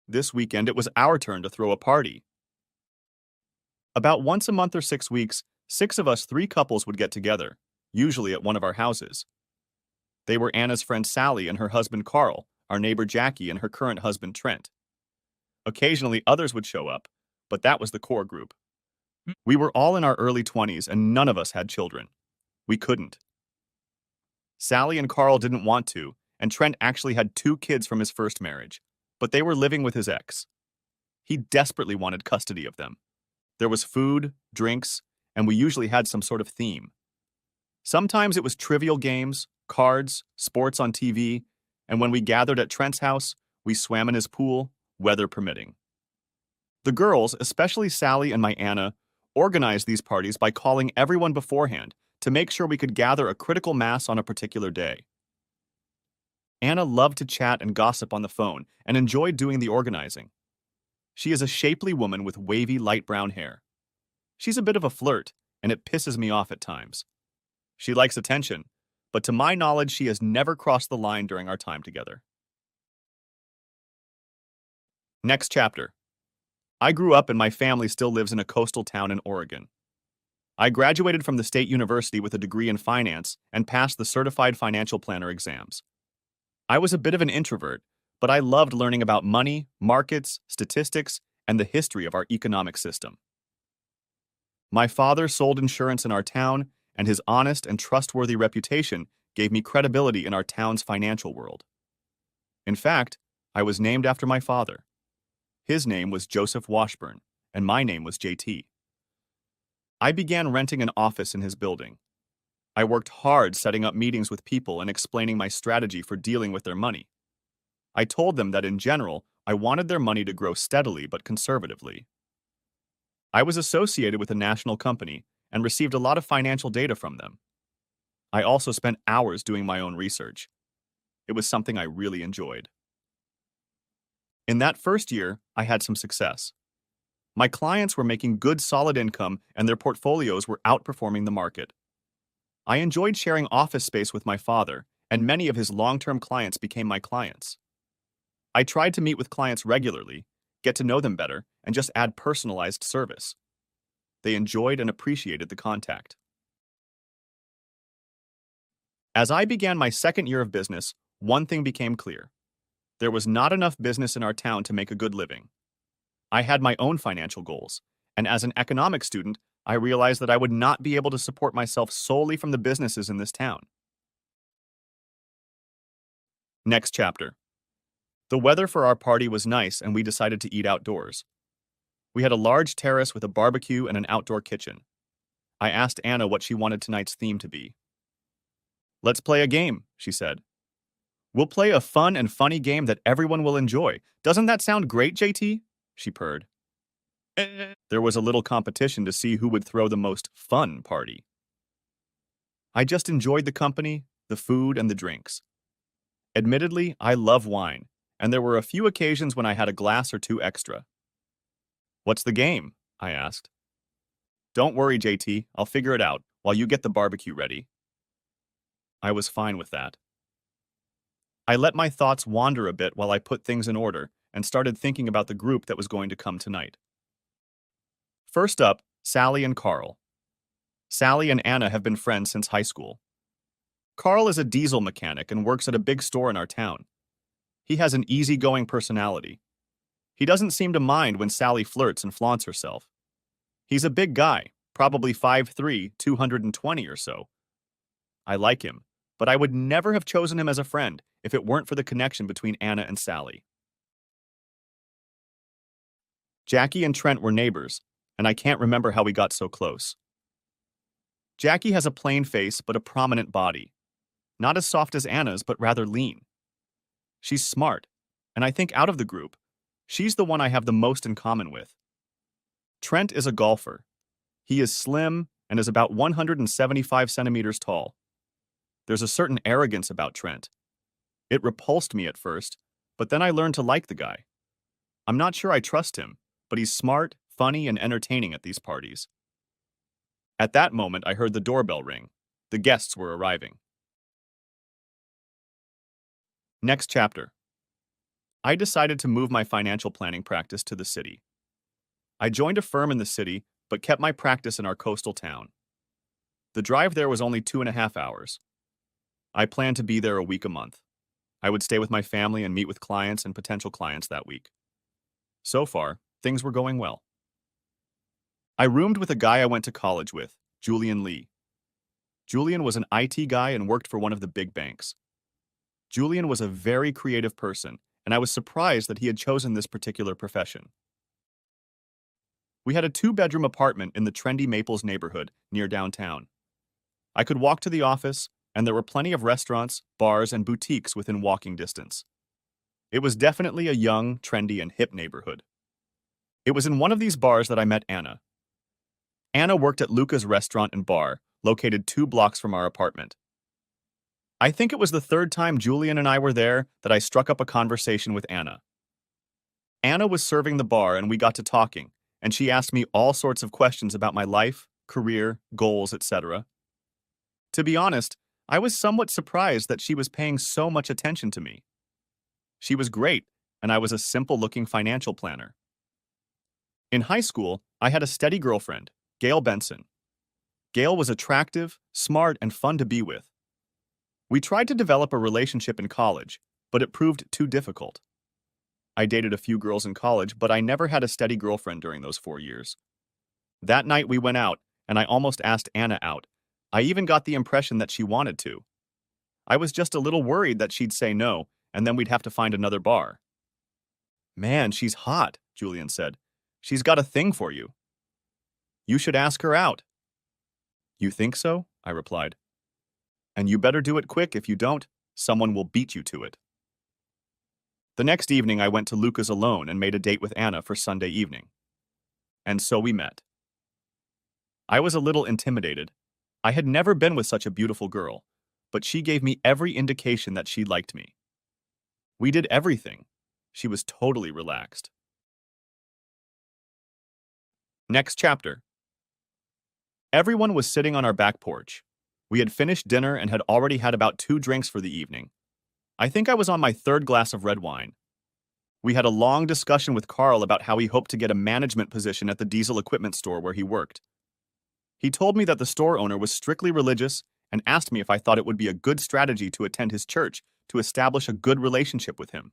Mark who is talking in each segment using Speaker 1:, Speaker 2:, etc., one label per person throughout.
Speaker 1: This weekend it was our turn to throw a party. About once a month or 6 weeks, six of us three couples would get together, usually at one of our houses. They were Anna's friend Sally and her husband Carl, our neighbor Jackie and her current husband Trent. Occasionally others would show up, but that was the core group. We were all in our early 20s and none of us had children. We couldn't. Sally and Carl didn't want to, and Trent actually had 2 kids from his first marriage, but they were living with his ex. He desperately wanted custody of them. There was food, drinks, and we usually had some sort of theme. Sometimes it was trivial games, cards, sports on TV, and when we gathered at Trent's house, we swam in his pool, weather permitting. The girls, especially Sally and my Anna, organized these parties by calling everyone beforehand to make sure we could gather a critical mass on a particular day. Anna loved to chat and gossip on the phone and enjoyed doing the organizing. She is a shapely woman with wavy light brown hair. She's a bit of a flirt, and it pisses me off at times. She likes attention, but to my knowledge, she has never crossed the line during our time together. Next chapter. I grew up and my family still lives in a coastal town in Oregon. I graduated from the state university with a degree in finance and passed the certified financial planner exams. I was a bit of an introvert, but I loved learning about money, markets, statistics, and the history of our economic system. My father sold insurance in our town, and his honest and trustworthy reputation gave me credibility in our town's financial world. In fact, I was named after my father. His name was Joseph Washburn, and my name was JT. I began renting an office in his building. I worked hard setting up meetings with people and explaining my strategy for dealing with their money. I told them that in general, I wanted their money to grow steadily but conservatively. I was associated with a national company and received a lot of financial data from them. I also spent hours doing my own research. It was something I really enjoyed. In that first year, I had some success. My clients were making good, solid income and their portfolios were outperforming the market. I enjoyed sharing office space with my father, and many of his long-term clients became my clients. I tried to meet with clients regularly, get to know them better, and just add personalized service. They enjoyed and appreciated the contact. As I began my second year of business, one thing became clear. There was not enough business in our town to make a good living. I had my own financial goals, and as an economics student, I realized that I would not be able to support myself solely from the businesses in this town. Next chapter. The weather for our party was nice and we decided to eat outdoors. We had a large terrace with a barbecue and an outdoor kitchen. I asked Anna what she wanted tonight's theme to be. "Let's play a game," she said. "We'll play a fun and funny game that everyone will enjoy. Doesn't that sound great, JT?" she purred. There was a little competition to see who would throw the most fun party. I just enjoyed the company, the food, and the drinks. Admittedly, I love wine, and there were a few occasions when I had a glass or two extra. "What's the game?" I asked. "Don't worry, JT, I'll figure it out while you get the barbecue ready." I was fine with that. I let my thoughts wander a bit while I put things in order and started thinking about the group that was going to come tonight. First up, Sally and Carl. Sally and Anna have been friends since high school. Carl is a diesel mechanic and works at a big store in our town. He has an easygoing personality. He doesn't seem to mind when Sally flirts and flaunts herself. He's a big guy, probably 5'3", 220 or so. I like him, but I would never have chosen him as a friend if it weren't for the connection between Anna and Sally. Jackie and Trent were neighbors, and I can't remember how we got so close. Jackie has a plain face but a prominent body. Not as soft as Anna's, but rather lean. She's smart, and I think out of the group, she's the one I have the most in common with. Trent is a golfer. He is slim and is about 175 centimeters tall. There's a certain arrogance about Trent. It repulsed me at first, but then I learned to like the guy. I'm not sure I trust him, but he's smart, funny, and entertaining at these parties. At that moment, I heard the doorbell ring. The guests were arriving. Next chapter. I decided to move my financial planning practice to the city. I joined a firm in the city, but kept my practice in our coastal town. The drive there was only 2.5 hours. I planned to be there a week a month. I would stay with my family and meet with clients and potential clients that week. So far, things were going well. I roomed with a guy I went to college with, Julian Lee. Julian was an IT guy and worked for one of the big banks. Julian was a very creative person, and I was surprised that he had chosen this particular profession. We had a 2-bedroom apartment in the trendy Maples neighborhood near downtown. I could walk to the office, and there were plenty of restaurants, bars, and boutiques within walking distance. It was definitely a young, trendy, and hip neighborhood. It was in one of these bars that I met Anna. Anna worked at Luca's restaurant and bar, located 2 blocks from our apartment. I think it was the 3rd time Julian and I were there that I struck up a conversation with Anna. Anna was serving the bar and we got to talking, and she asked me all sorts of questions about my life, career, goals, etc. To be honest, I was somewhat surprised that she was paying so much attention to me. She was great, and I was a simple-looking financial planner. In high school, I had a steady girlfriend, Gail Benson. Gail was attractive, smart, and fun to be with. We tried to develop a relationship in college, but it proved too difficult. I dated a few girls in college, but I never had a steady girlfriend during those 4 years. That night we went out, and I almost asked Anna out. I even got the impression that she wanted to. I was just a little worried that she'd say no, and then we'd have to find another bar. "Man, she's hot," Julian said. "She's got a thing for you. You should ask her out." "You think so?" I replied. "And you better do it quick. If you don't, someone will beat you to it." The next evening I went to Luca's alone and made a date with Anna for Sunday evening. And so we met. I was a little intimidated. I had never been with such a beautiful girl, but she gave me every indication that she liked me. We did everything. She was totally relaxed. Next chapter. Everyone was sitting on our back porch. We had finished dinner and had already had about 2 drinks for the evening. I think I was on my 3rd glass of red wine. We had a long discussion with Carl about how he hoped to get a management position at the diesel equipment store where he worked. He told me that the store owner was strictly religious and asked me if I thought it would be a good strategy to attend his church to establish a good relationship with him.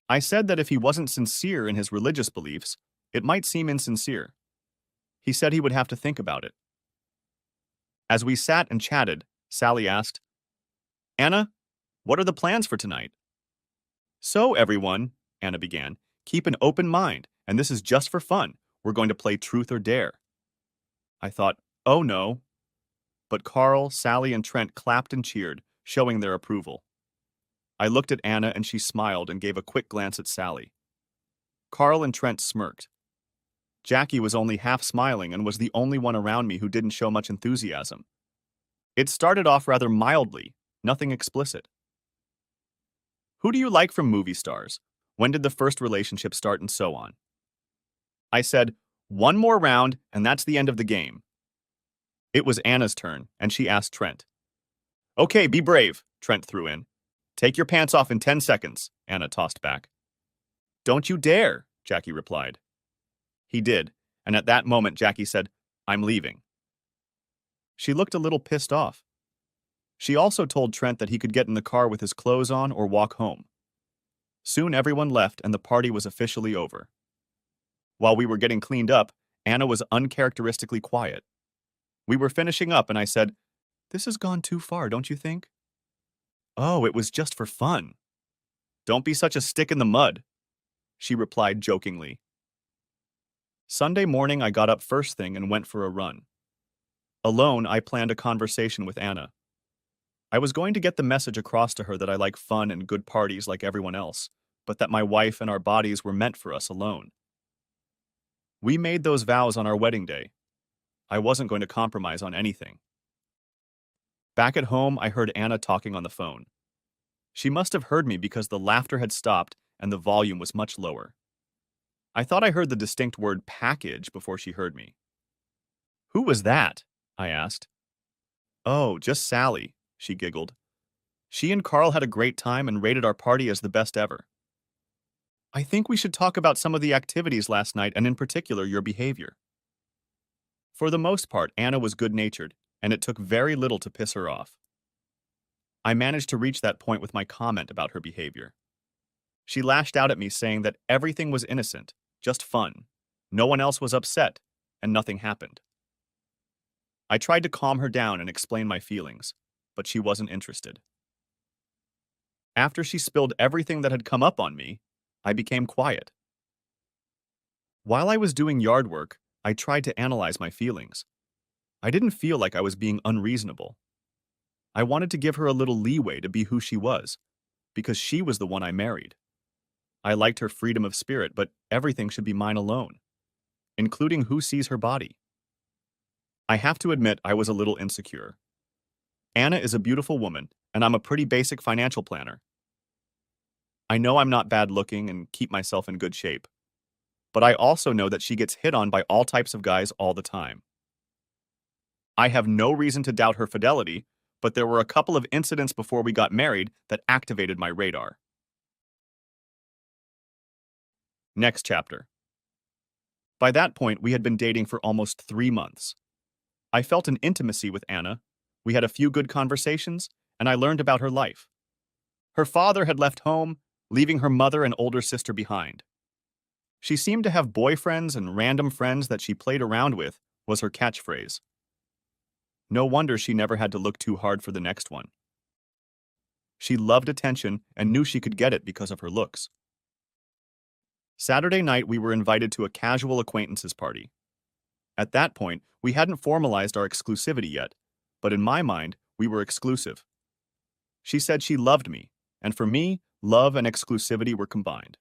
Speaker 1: I said that if he wasn't sincere in his religious beliefs, it might seem insincere. He said he would have to think about it. As we sat and chatted, Sally asked, "Anna, what are the plans for tonight?" "So, everyone," Anna began, "keep an open mind, and this is just for fun. We're going to play truth or dare." I thought, oh no. But Carl, Sally, and Trent clapped and cheered, showing their approval. I looked at Anna and she smiled and gave a quick glance at Sally. Carl and Trent smirked. Jackie was only half smiling and was the only one around me who didn't show much enthusiasm. It started off rather mildly, nothing explicit. "Who do you like from movie stars? When did the first relationship start?" and so on. I said, "One more round, and that's the end of the game." It was Anna's turn, and she asked Trent. "Okay, be brave," Trent threw in. "Take your pants off in 10 seconds, Anna tossed back. "Don't you dare," Jackie replied. He did, and at that moment Jackie said, "I'm leaving." She looked a little pissed off. She also told Trent that he could get in the car with his clothes on or walk home. Soon everyone left and the party was officially over. While we were getting cleaned up, Anna was uncharacteristically quiet. We were finishing up and I said, "This has gone too far, don't you think?" "Oh, it was just for fun." "Don't be such a stick in the mud," she replied jokingly. Sunday morning I got up first thing and went for a run. Alone, I planned a conversation with Anna. I was going to get the message across to her that I like fun and good parties like everyone else, but that my wife and our bodies were meant for us alone. We made those vows on our wedding day. I wasn't going to compromise on anything. Back at home, I heard Anna talking on the phone. She must have heard me because the laughter had stopped and the volume was much lower. I thought I heard the distinct word package before she heard me. "Who was that?" I asked. "Oh, just Sally," she giggled. She and Carl had a great time and rated our party as the best ever. I think we should talk about some of the activities last night and in particular your behavior. For the most part, Anna was good-natured, and it took very little to piss her off. I managed to reach that point with my comment about her behavior. She lashed out at me saying that everything was innocent, just fun. No one else was upset, and nothing happened. I tried to calm her down and explain my feelings, but she wasn't interested. After she spilled everything that had come up on me, I became quiet. While I was doing yard work, I tried to analyze my feelings. I didn't feel like I was being unreasonable. I wanted to give her a little leeway to be who she was, because she was the one I married. I liked her freedom of spirit, but everything should be mine alone, including who sees her body. I have to admit I was a little insecure. Anna is a beautiful woman, and I'm a pretty basic financial planner. I know I'm not bad looking and keep myself in good shape, but I also know that she gets hit on by all types of guys all the time. I have no reason to doubt her fidelity, but there were a couple of incidents before we got married that activated my radar. Next chapter. By that point, we had been dating for almost 3 months. I felt an intimacy with Anna. We had a few good conversations, and I learned about her life. Her father had left home, leaving her mother and older sister behind. She seemed to have boyfriends and random friends that she played around with, was her catchphrase. No wonder she never had to look too hard for the next one. She loved attention and knew she could get it because of her looks. Saturday night, we were invited to a casual acquaintances party. At that point, we hadn't formalized our exclusivity yet, but in my mind, we were exclusive. She said she loved me, and for me, love and exclusivity were combined.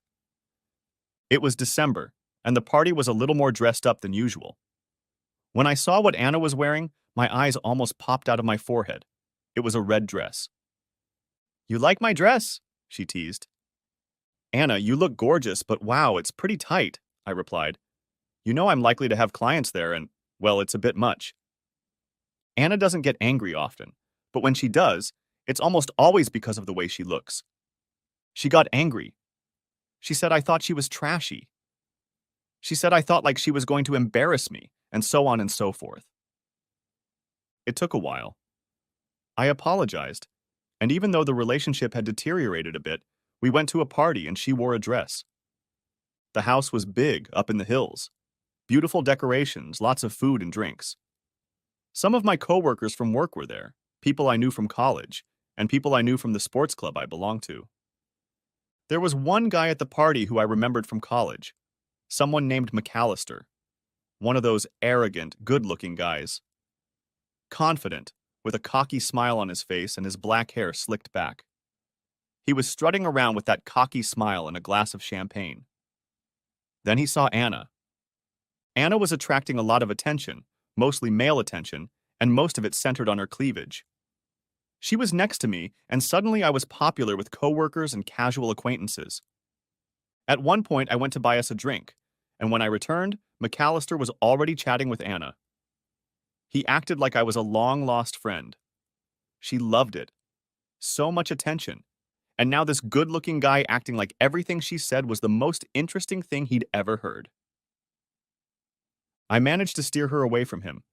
Speaker 1: It was December, and the party was a little more dressed up than usual. When I saw what Anna was wearing, my eyes almost popped out of my forehead. It was a red dress. "You like my dress?" she teased. "Anna, you look gorgeous, but wow, it's pretty tight," I replied. "You know I'm likely to have clients there, and, well, it's a bit much." Anna doesn't get angry often, but when she does, it's almost always because of the way she looks. She got angry. She said I thought she was trashy. She said I thought like she was going to embarrass me, and so on and so forth. It took a while. I apologized, and even though the relationship had deteriorated a bit, we went to a party and she wore a dress. The house was big, up in the hills. Beautiful decorations, lots of food and drinks. Some of my coworkers from work were there, people I knew from college, and people I knew from the sports club I belonged to. There was one guy at the party who I remembered from college, someone named McAllister, one of those arrogant, good-looking guys. Confident, with a cocky smile on his face and his black hair slicked back. He was strutting around with that cocky smile and a glass of champagne. Then he saw Anna. Anna was attracting a lot of attention, mostly male attention, and most of it centered on her cleavage. She was next to me, and suddenly I was popular with coworkers and casual acquaintances. At one point, I went to buy us a drink, and when I returned, McAllister was already chatting with Anna. He acted like I was a long-lost friend. She loved it. So much attention. And now this good-looking guy acting like everything she said was the most interesting thing he'd ever heard. I managed to steer her away from him,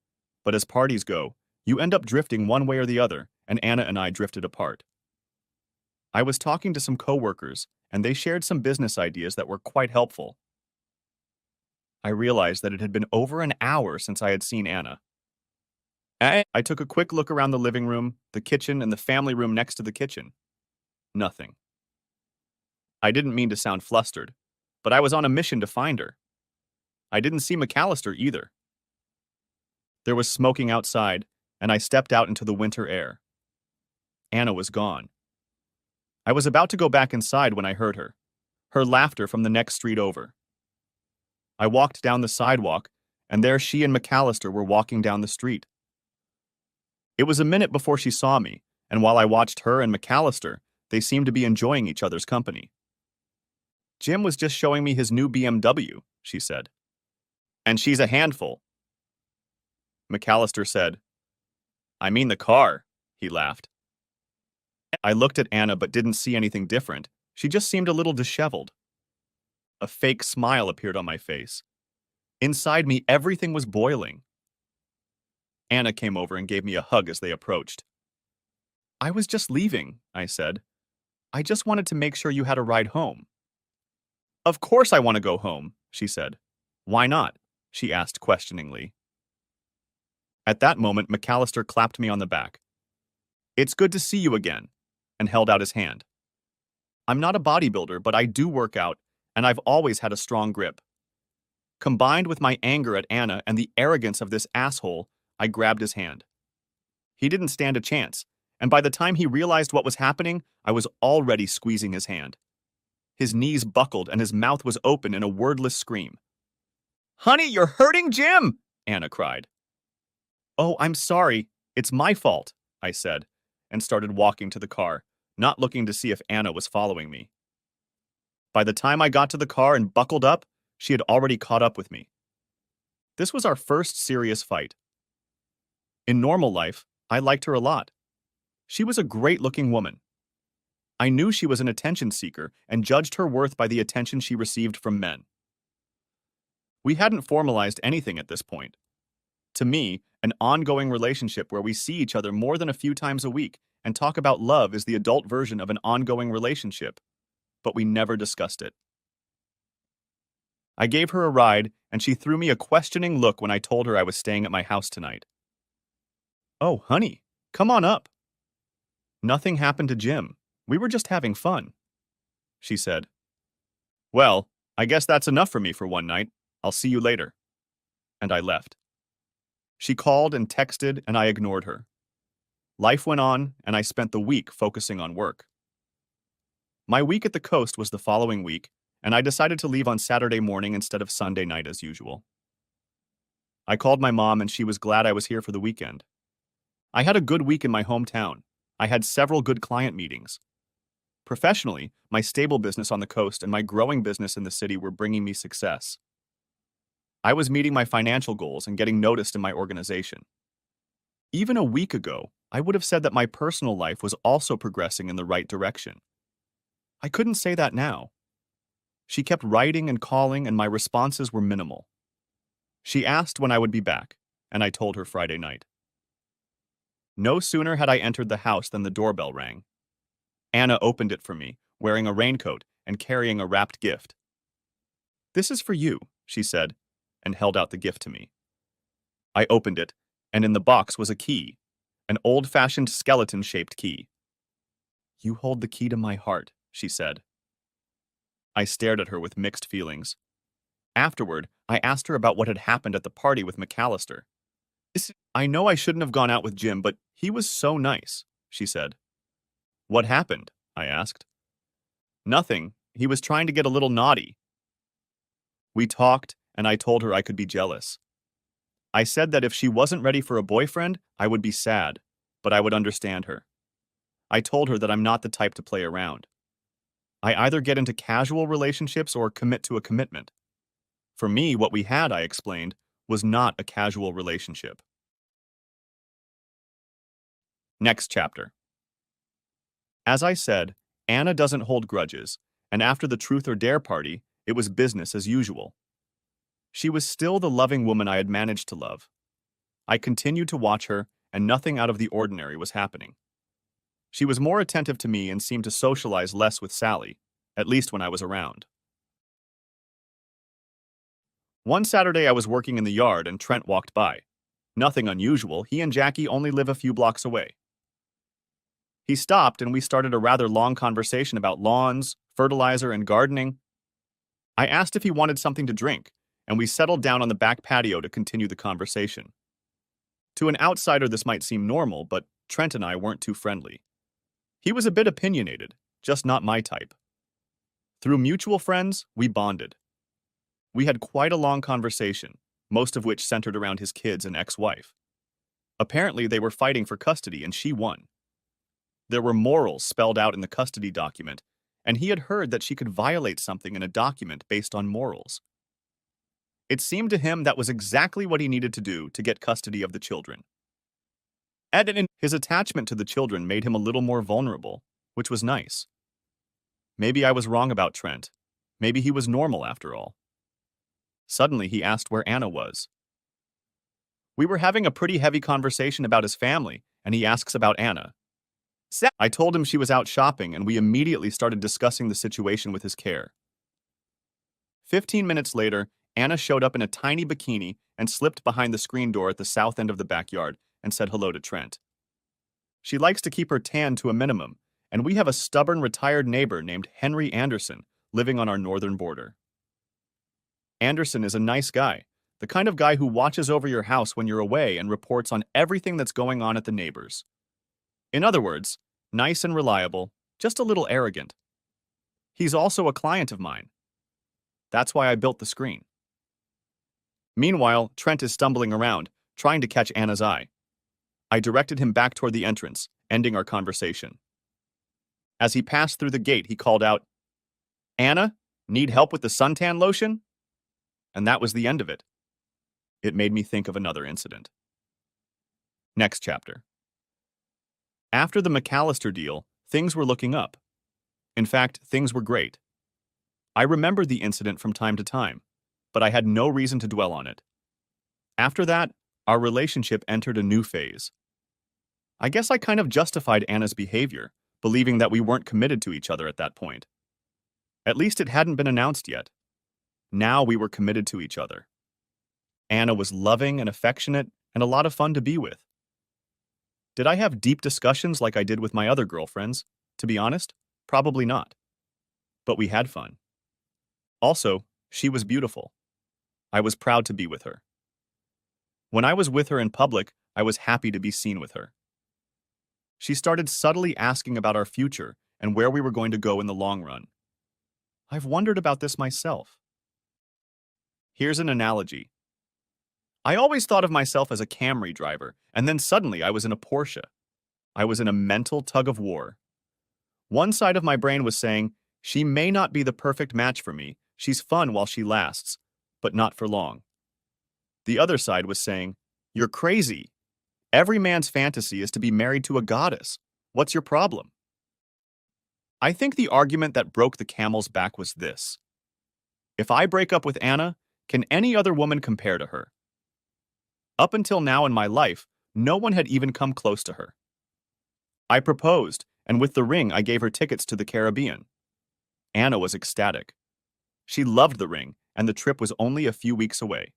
Speaker 1: but as parties go, you end up drifting one way or the other, and Anna and I drifted apart. I was talking to some coworkers, and they shared some business ideas that were quite helpful. I realized that it had been over an hour since I had seen Anna. I took a quick look around the living room, the kitchen, and the family room next to the kitchen. Nothing. I didn't mean to sound flustered, but I was on a mission to find her. I didn't see McAllister either. There was smoking outside, and I stepped out into the winter air. Anna was gone. I was about to go back inside when I heard her laughter from the next street over. I walked down the sidewalk, and there she and McAllister were walking down the street. It was a minute before she saw me, and while I watched her and McAllister, they seemed to be enjoying each other's company. "Jim was just showing me his new BMW," she said. "And she's a handful." McAllister said, "I mean the car," he laughed. I looked at Anna but didn't see anything different. She just seemed a little disheveled. A fake smile appeared on my face. Inside me, everything was boiling. Anna came over and gave me a hug as they approached. I was just leaving, I said. I just wanted to make sure you had a ride home. Of course I want to go home, she said. Why not? She asked questioningly. At that moment, McAllister clapped me on the back. It's good to see you again, and held out his hand. I'm not a bodybuilder, but I do work out, and I've always had a strong grip. Combined with my anger at Anna and the arrogance of this asshole, I grabbed his hand. He didn't stand a chance, and by the time he realized what was happening, I was already squeezing his hand. His knees buckled and his mouth was open in a wordless scream. Honey, you're hurting Jim! Anna cried. Oh, I'm sorry. It's my fault, I said, and started walking to the car, not looking to see if Anna was following me. By the time I got to the car and buckled up, she had already caught up with me. This was our first serious fight. In normal life, I liked her a lot. She was a great-looking woman. I knew she was an attention seeker and judged her worth by the attention she received from men. We hadn't formalized anything at this point. To me, an ongoing relationship where we see each other more than a few times a week and talk about love is the adult version of an ongoing relationship, but we never discussed it. I gave her a ride, and she threw me a questioning look when I told her I was staying at my house tonight. Oh, honey, come on up. Nothing happened to Jim. We were just having fun, she said. Well, I guess that's enough for me for one night. I'll see you later. And I left. She called and texted, and I ignored her. Life went on, and I spent the week focusing on work. My week at the coast was the following week, and I decided to leave on Saturday morning instead of Sunday night as usual. I called my mom, and she was glad I was here for the weekend. I had a good week in my hometown. I had several good client meetings. Professionally, my stable business on the coast and my growing business in the city were bringing me success. I was meeting my financial goals and getting noticed in my organization. Even a week ago, I would have said that my personal life was also progressing in the right direction. I couldn't say that now. She kept writing and calling, and my responses were minimal. She asked when I would be back, and I told her Friday night. No sooner had I entered the house than the doorbell rang. Anna opened it for me, wearing a raincoat and carrying a wrapped gift. This is for you, she said, and held out the gift to me. I opened it, and in the box was a key, an old-fashioned skeleton-shaped key. You hold the key to my heart, she said. I stared at her with mixed feelings. Afterward, I asked her about what had happened at the party with McAllister. I know I shouldn't have gone out with Jim, but he was so nice, she said. What happened? I asked. Nothing. He was trying to get a little naughty. We talked, and I told her I could be jealous. I said that if she wasn't ready for a boyfriend, I would be sad, but I would understand her. I told her that I'm not the type to play around. I either get into casual relationships or commit to a commitment. For me, what we had, I explained, was not a casual relationship. Next chapter. As I said, Anna doesn't hold grudges, and after the Truth or Dare party, it was business as usual. She was still the loving woman I had managed to love. I continued to watch her, and nothing out of the ordinary was happening. She was more attentive to me and seemed to socialize less with Sally, at least when I was around. One Saturday I was working in the yard and Trent walked by. Nothing unusual, he and Jackie only live a few blocks away. He stopped and we started a rather long conversation about lawns, fertilizer, and gardening. I asked if he wanted something to drink, and we settled down on the back patio to continue the conversation. To an outsider this might seem normal, but Trent and I weren't too friendly. He was a bit opinionated, just not my type. Through mutual friends, we bonded. We had quite a long conversation, most of which centered around his kids and ex-wife. Apparently, they were fighting for custody and she won. There were morals spelled out in the custody document, and he had heard that she could violate something in a document based on morals. It seemed to him that was exactly what he needed to do to get custody of the children. And his attachment to the children made him a little more vulnerable, which was nice. Maybe I was wrong about Trent. Maybe he was normal after all. Suddenly, he asked where Anna was. We were having a pretty heavy conversation about his family, and he asks about Anna. I told him she was out shopping, and we immediately started discussing the situation with his care. 15 minutes later, Anna showed up in a tiny bikini and slipped behind the screen door at the south end of the backyard and said hello to Trent. She likes to keep her tan to a minimum, and we have a stubborn retired neighbor named Henry Anderson living on our northern border. Anderson is a nice guy, the kind of guy who watches over your house when you're away and reports on everything that's going on at the neighbors. In other words, nice and reliable, just a little arrogant. He's also a client of mine. That's why I built the screen. Meanwhile, Trent is stumbling around, trying to catch Anna's eye. I directed him back toward the entrance, ending our conversation. As he passed through the gate, he called out, "Anna, need help with the suntan lotion?" And that was the end of it. It made me think of another incident. Next chapter. After the McAllister deal, things were looking up. In fact, things were great. I remembered the incident from time to time, but I had no reason to dwell on it. After that, our relationship entered a new phase. I guess I kind of justified Anna's behavior, believing that we weren't committed to each other at that point. At least it hadn't been announced yet. Now we were committed to each other. Anna was loving and affectionate and a lot of fun to be with. Did I have deep discussions like I did with my other girlfriends? To be honest, probably not. But we had fun. Also, she was beautiful. I was proud to be with her. When I was with her in public, I was happy to be seen with her. She started subtly asking about our future and where we were going to go in the long run. I've wondered about this myself. Here's an analogy. I always thought of myself as a Camry driver, and then suddenly I was in a Porsche. I was in a mental tug of war. One side of my brain was saying, she may not be the perfect match for me, she's fun while she lasts, but not for long. The other side was saying, you're crazy. Every man's fantasy is to be married to a goddess. What's your problem? I think the argument that broke the camel's back was this. If I break up with Anna, can any other woman compare to her? Up until now in my life, no one had even come close to her. I proposed, and with the ring I gave her tickets to the Caribbean. Anna was ecstatic. She loved the ring, and the trip was only a few weeks away.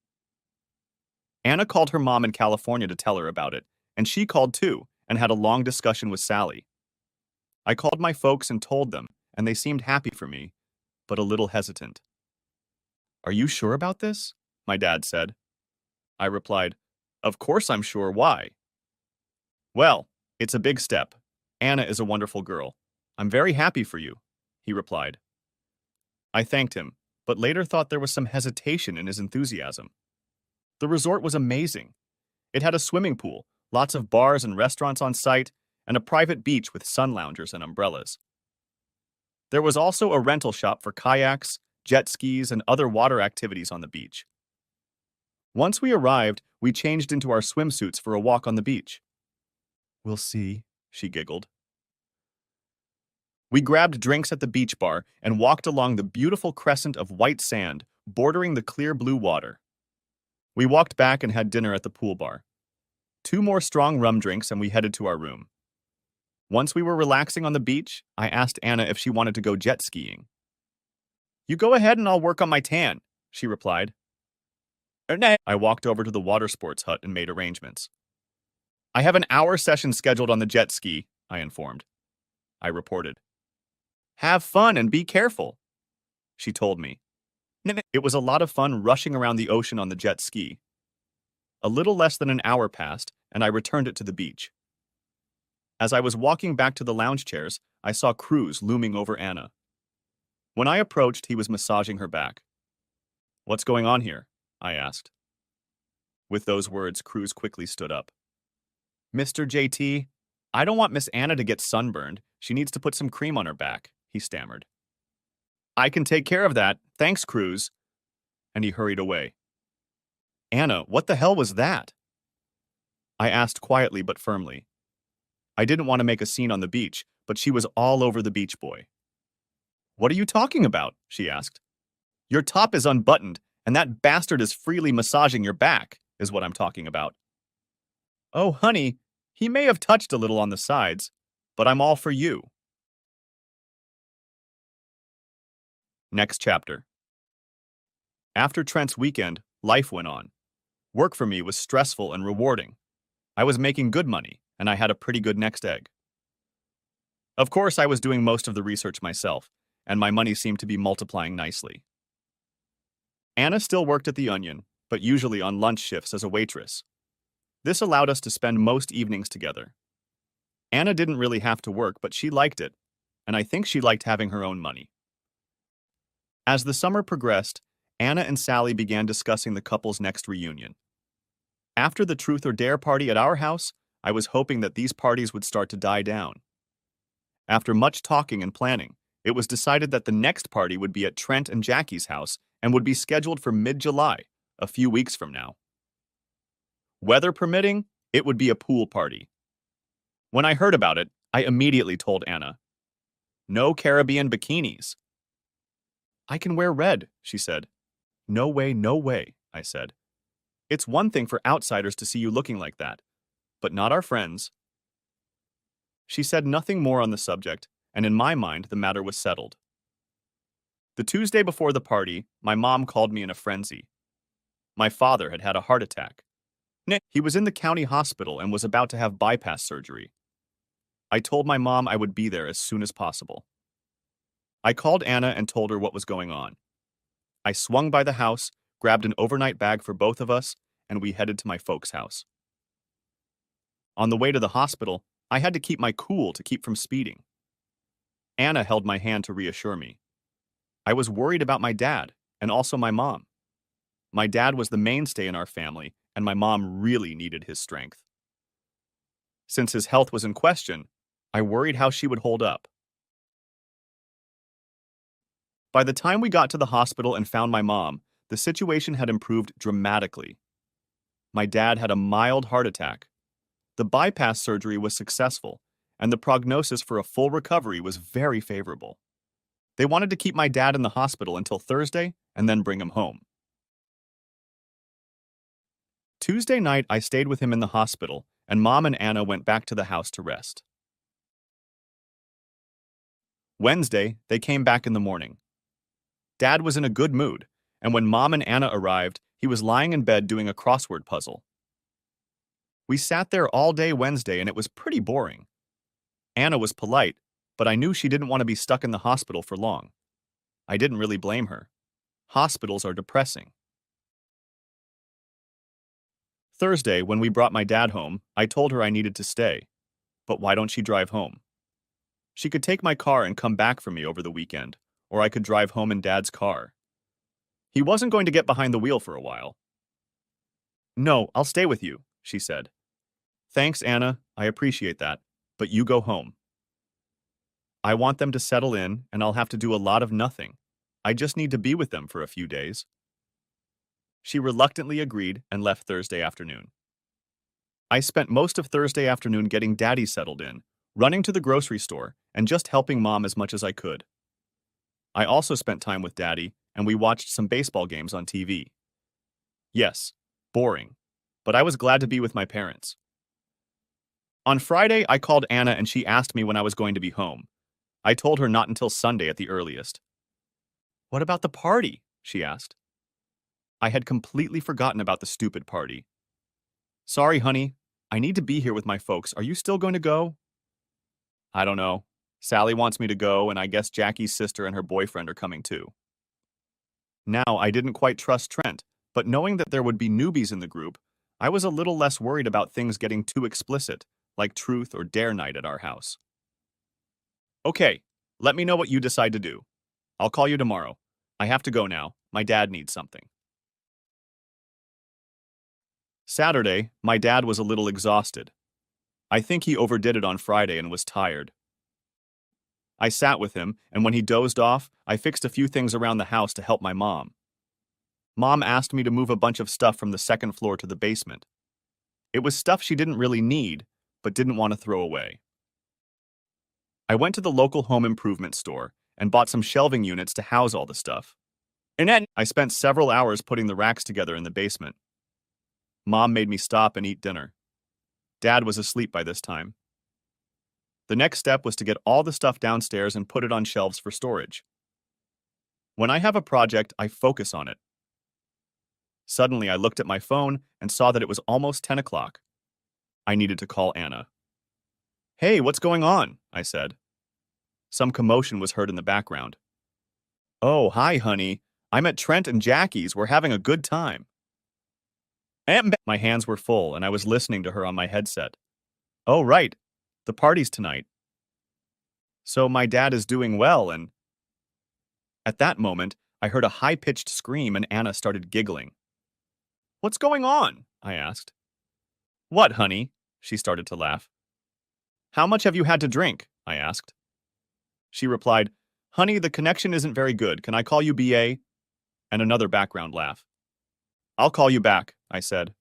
Speaker 1: Anna called her mom in California to tell her about it, and she called too and had a long discussion with Sally. I called my folks and told them, and they seemed happy for me, but a little hesitant. Are you sure about this? My dad said. I replied, of course I'm sure. Why? Well, it's a big step. Anna is a wonderful girl. I'm very happy for you, he replied. I thanked him, but later thought there was some hesitation in his enthusiasm. The resort was amazing. It had a swimming pool, lots of bars and restaurants on site, and a private beach with sun loungers and umbrellas. There was also a rental shop for kayaks, jet skis, and other water activities on the beach. Once we arrived, we changed into our swimsuits for a walk on the beach. We'll see, she giggled. We grabbed drinks at the beach bar and walked along the beautiful crescent of white sand bordering the clear blue water. We walked back and had dinner at the pool bar. 2 more strong rum drinks and we headed to our room. Once we were relaxing on the beach, I asked Anna if she wanted to go jet skiing. You go ahead and I'll work on my tan, she replied. I walked over to the water sports hut and made arrangements. I have an hour session scheduled on the jet ski, I informed. I reported. Have fun and be careful, she told me. It was a lot of fun rushing around the ocean on the jet ski. A little less than an hour passed, and I returned it to the beach. As I was walking back to the lounge chairs, I saw Cruz looming over Anna. When I approached, he was massaging her back. What's going on here? I asked. With those words, Cruz quickly stood up. Mr. JT, I don't want Miss Anna to get sunburned. She needs to put some cream on her back, he stammered. I can take care of that. Thanks, Cruz. And he hurried away. Anna, what the hell was that? I asked quietly but firmly. I didn't want to make a scene on the beach, but she was all over the beach boy. What are you talking about? She asked. Your top is unbuttoned, and that bastard is freely massaging your back, is what I'm talking about. Oh, honey, he may have touched a little on the sides, but I'm all for you. Next chapter. After Trent's weekend, life went on. Work for me was stressful and rewarding. I was making good money, and I had a pretty good next egg. Of course, I was doing most of the research myself, and my money seemed to be multiplying nicely. Anna still worked at the Onion, but usually on lunch shifts as a waitress. This allowed us to spend most evenings together. Anna didn't really have to work, but she liked it, and I think she liked having her own money. As the summer progressed, Anna and Sally began discussing the couple's next reunion. After the Truth or Dare party at our house, I was hoping that these parties would start to die down. After much talking and planning, it was decided that the next party would be at Trent and Jackie's house and would be scheduled for mid-July, a few weeks from now. Weather permitting, it would be a pool party. When I heard about it, I immediately told Anna, "No Caribbean bikinis." "I can wear red," she said. "No way, no way," I said. "It's one thing for outsiders to see you looking like that, but not our friends." She said nothing more on the subject, and in my mind, the matter was settled. The Tuesday before the party, my mom called me in a frenzy. My father had had a heart attack. He was in the county hospital and was about to have bypass surgery. I told my mom I would be there as soon as possible. I called Anna and told her what was going on. I swung by the house, grabbed an overnight bag for both of us, and we headed to my folks' house. On the way to the hospital, I had to keep my cool to keep from speeding. Anna held my hand to reassure me. I was worried about my dad, and also my mom. My dad was the mainstay in our family, and my mom really needed his strength. Since his health was in question, I worried how she would hold up. By the time we got to the hospital and found my mom, the situation had improved dramatically. My dad had a mild heart attack. The bypass surgery was successful, and the prognosis for a full recovery was very favorable. They wanted to keep my dad in the hospital until Thursday and then bring him home. Tuesday night, I stayed with him in the hospital, and Mom and Anna went back to the house to rest. Wednesday, they came back in the morning. Dad was in a good mood, and when Mom and Anna arrived, he was lying in bed doing a crossword puzzle. We sat there all day Wednesday, and it was pretty boring. Anna was polite, but I knew she didn't want to be stuck in the hospital for long. I didn't really blame her. Hospitals are depressing. Thursday, when we brought my dad home, I told her I needed to stay. But why don't she drive home? She could take my car and come back for me over the weekend, or I could drive home in Dad's car. He wasn't going to get behind the wheel for a while. "No, I'll stay with you," she said. "Thanks, Anna, I appreciate that, but you go home. I want them to settle in, and I'll have to do a lot of nothing. I just need to be with them for a few days." She reluctantly agreed and left Thursday afternoon. I spent most of Thursday afternoon getting Daddy settled in, running to the grocery store, and just helping Mom as much as I could. I also spent time with Daddy, and we watched some baseball games on TV. Yes, boring, but I was glad to be with my parents. On Friday, I called Anna and she asked me when I was going to be home. I told her not until Sunday at the earliest. "What about the party?" she asked. I had completely forgotten about the stupid party. "Sorry, honey. I need to be here with my folks. Are you still going to go?" "I don't know. Sally wants me to go, and I guess Jackie's sister and her boyfriend are coming too." Now, I didn't quite trust Trent, but knowing that there would be newbies in the group, I was a little less worried about things getting too explicit, like Truth or Dare night at our house. "Okay, let me know what you decide to do. I'll call you tomorrow. I have to go now. My dad needs something." Saturday, my dad was a little exhausted. I think he overdid it on Friday and was tired. I sat with him, and when he dozed off, I fixed a few things around the house to help my mom. Mom asked me to move a bunch of stuff from the second floor to the basement. It was stuff she didn't really need, but didn't want to throw away. I went to the local home improvement store and bought some shelving units to house all the stuff. And then I spent several hours putting the racks together in the basement. Mom made me stop and eat dinner. Dad was asleep by this time. The next step was to get all the stuff downstairs and put it on shelves for storage. When I have a project, I focus on it. Suddenly, I looked at my phone and saw that it was almost 10 o'clock. I needed to call Anna. "Hey, what's going on?" I said. Some commotion was heard in the background. "Oh, hi, honey. I'm at Trent and Jackie's. We're having a good time." My hands were full, and I was listening to her on my headset. "Oh, right. The party's tonight. So my dad is doing well, and—" At that moment, I heard a high-pitched scream and Anna started giggling. "What's going on?" I asked. "What, honey?" She started to laugh. "How much have you had to drink?" I asked. She replied, "Honey, the connection isn't very good. Can I call you BA?" And another background laugh. "I'll call you back," I said.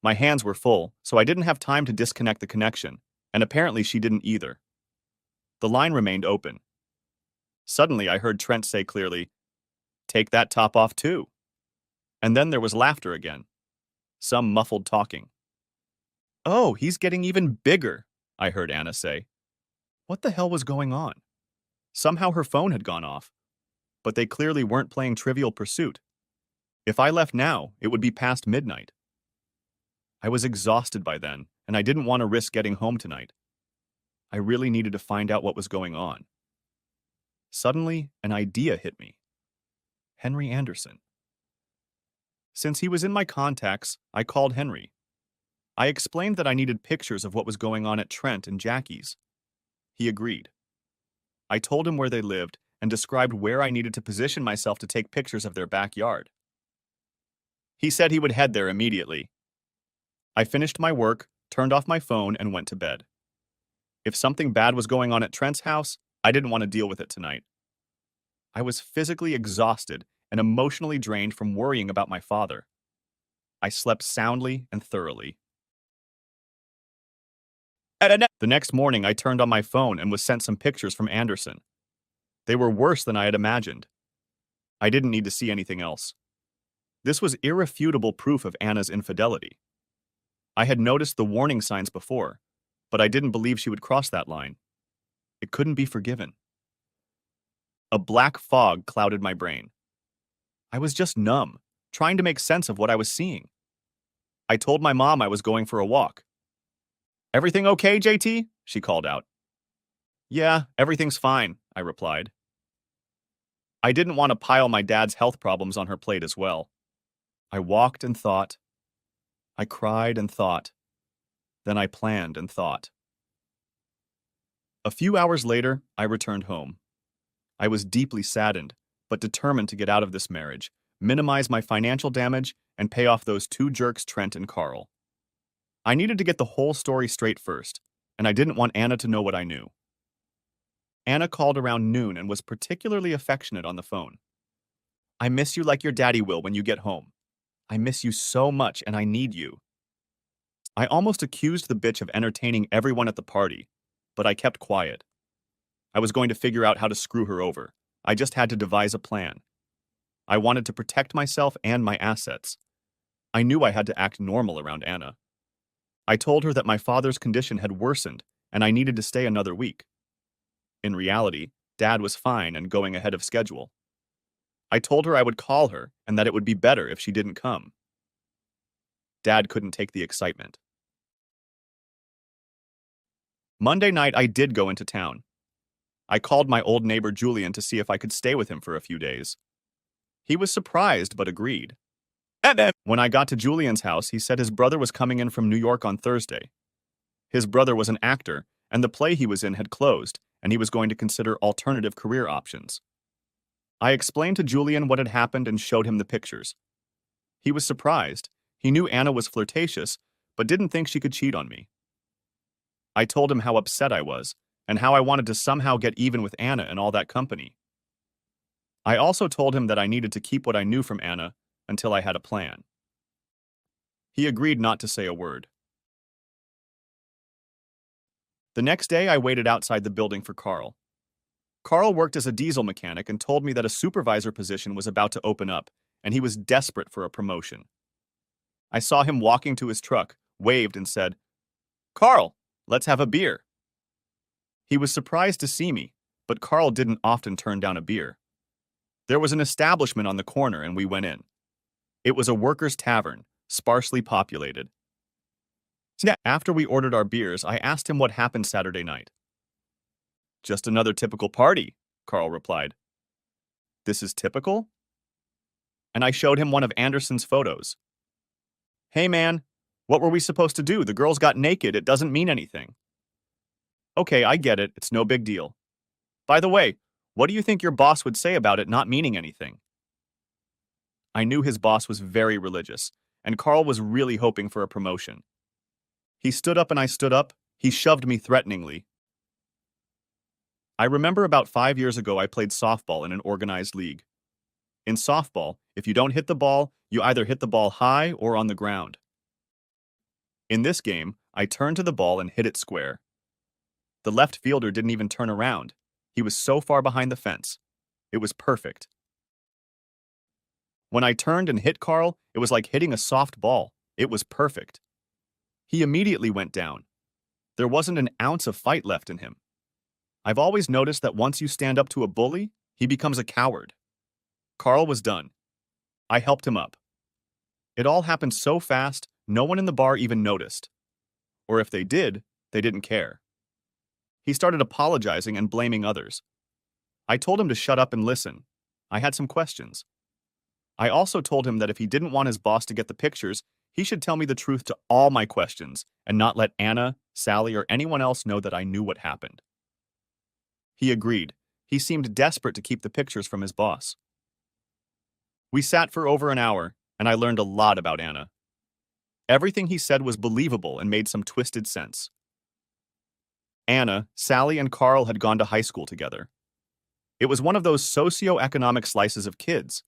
Speaker 1: My hands were full, so I didn't have time to disconnect the connection, and apparently she didn't either. The line remained open. Suddenly, I heard Trent say clearly, "Take that top off too." And then there was laughter again. Some muffled talking. "Oh, he's getting even bigger," I heard Anna say. What the hell was going on? Somehow her phone had gone off, but they clearly weren't playing Trivial Pursuit. If I left now, it would be past midnight. I was exhausted by then, and I didn't want to risk getting home tonight. I really needed to find out what was going on. Suddenly, an idea hit me. Henry Anderson. Since he was in my contacts, I called Henry. I explained that I needed pictures of what was going on at Trent and Jackie's. He agreed. I told him where they lived and described where I needed to position myself to take pictures of their backyard. He said he would head there immediately. I finished my work, turned off my phone, and went to bed. If something bad was going on at Trent's house, I didn't want to deal with it tonight. I was physically exhausted and emotionally drained from worrying about my father. I slept soundly and thoroughly. The next morning, I turned on my phone and was sent some pictures from Anderson. They were worse than I had imagined. I didn't need to see anything else. This was irrefutable proof of Anna's infidelity. I had noticed the warning signs before, but I didn't believe she would cross that line. It couldn't be forgiven. A black fog clouded my brain. I was just numb, trying to make sense of what I was seeing. I told my mom I was going for a walk. "Everything okay, JT?" she called out. "Yeah, everything's fine," I replied. I didn't want to pile my dad's health problems on her plate as well. I walked and thought. I cried and thought. Then I planned and thought. A few hours later, I returned home. I was deeply saddened, but determined to get out of this marriage, minimize my financial damage, and pay off those two jerks, Trent and Carl. I needed to get the whole story straight first, and I didn't want Anna to know what I knew. Anna called around noon and was particularly affectionate on the phone. "I miss you like your daddy will when you get home. I miss you so much and I need you." I almost accused the bitch of entertaining everyone at the party, but I kept quiet. I was going to figure out how to screw her over. I just had to devise a plan. I wanted to protect myself and my assets. I knew I had to act normal around Anna. I told her that my father's condition had worsened and I needed to stay another week. In reality, Dad was fine and going ahead of schedule. I told her I would call her and that it would be better if she didn't come. Dad couldn't take the excitement. Monday night, I did go into town. I called my old neighbor Julian to see if I could stay with him for a few days. He was surprised but agreed. When I got to Julian's house, he said his brother was coming in from New York on Thursday. His brother was an actor, and the play he was in had closed, and he was going to consider alternative career options. I explained to Julian what had happened and showed him the pictures. He was surprised. He knew Anna was flirtatious, but didn't think she could cheat on me. I told him how upset I was, and how I wanted to somehow get even with Anna and all that company. I also told him that I needed to keep what I knew from Anna until I had a plan. He agreed not to say a word. The next day, I waited outside the building for Carl. Carl worked as a diesel mechanic and told me that a supervisor position was about to open up, and he was desperate for a promotion. I saw him walking to his truck, waved, and said, "Carl, let's have a beer." He was surprised to see me, but Carl didn't often turn down a beer. There was an establishment on the corner, and we went in. It was a workers' tavern, sparsely populated. After we ordered our beers, I asked him what happened Saturday night. "Just another typical party," Carl replied. "This is typical?" And I showed him one of Anderson's photos. "Hey man, what were we supposed to do? The girls got naked, it doesn't mean anything." "Okay, I get it, it's no big deal. By the way, what do you think your boss would say about it not meaning anything?" I knew his boss was very religious, and Carl was really hoping for a promotion. He stood up and I stood up. He shoved me threateningly. I remember about 5 years ago I played softball in an organized league. In softball, if you don't hit the ball, you either hit the ball high or on the ground. In this game, I turned to the ball and hit it square. The left fielder didn't even turn around. He was so far behind the fence. It was perfect. When I turned and hit Carl, it was like hitting a soft ball. It was perfect. He immediately went down. There wasn't an ounce of fight left in him. I've always noticed that once you stand up to a bully, he becomes a coward. Carl was done. I helped him up. It all happened so fast, no one in the bar even noticed. Or if they did, they didn't care. He started apologizing and blaming others. I told him to shut up and listen. I had some questions. I also told him that if he didn't want his boss to get the pictures, he should tell me the truth to all my questions and not let Anna, Sally, or anyone else know that I knew what happened. He agreed. He seemed desperate to keep the pictures from his boss. We sat for over an hour, and I learned a lot about Anna. Everything he said was believable and made some twisted sense. Anna, Sally, and Carl had gone to high school together. It was one of those socio-economic slices of kids.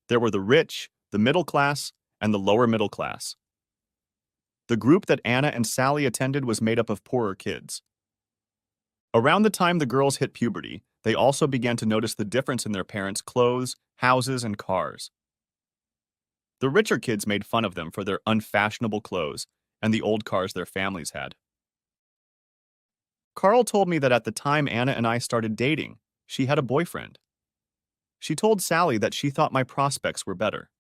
Speaker 1: There were the rich, the middle class, and the lower middle class. The group that Anna and Sally attended was made up of poorer kids. Around the time the girls hit puberty, they also began to notice the difference in their parents' clothes, houses, and cars. The richer kids made fun of them for their unfashionable clothes and the old cars their families had. Carl told me that at the time Anna and I started dating, she had a boyfriend. She told Sally that she thought my prospects were better.